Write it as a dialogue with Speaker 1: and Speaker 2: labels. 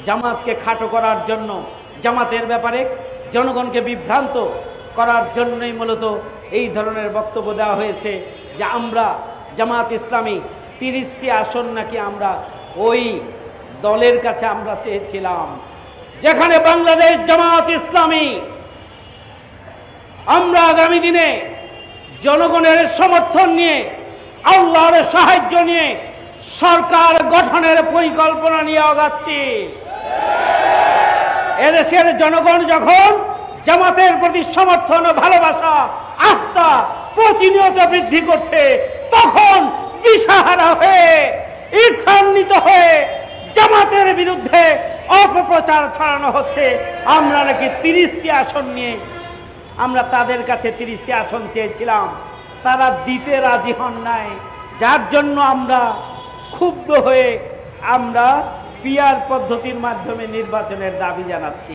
Speaker 1: জামাতকে খাটো করার জন্য, জামাতের ব্যাপারে জনগণকে বিভ্রান্ত করার জন্যই মূলত এই ধরনের বক্তব্য দেওয়া হয়েছে যে আমরা জামাত ইসলামী 30টি আসন নাকি আমরা ওই দলের কাছে আমরা চেয়েছিলাম, যেখানে বাংলাদেশ জামাত ইসলামী আমরা আগামী দিনে জনগণের সমর্থন নিয়ে, আল্লাহর সাহায্য নিয়ে সরকার গঠনের পরিকল্পনা নিয়ে আগাচ্ছি। এদেশের জনগণ যখন জামাতের প্রতি সমর্থন, ভালোবাসা, আস্থা প্রতিনিয়ত বৃদ্ধি করছে, তখন দিশাহারা হয়ে, ঈর্ষান্বিত হয়ে জামাতের বিরুদ্ধে অপপ্রচার ছড়ানো হচ্ছে। আমরা নাকি 30টি আসন নিয়ে আমরা তাদের কাছে 30টি আসন চেয়েছিলাম, তারা দিতে রাজি হন নাই, যার জন্য আমরা ক্ষুব্ধ হয়ে আমরা পিআর পদ্ধতির মাধ্যমে নির্বাচনের দাবি জানাচ্ছি।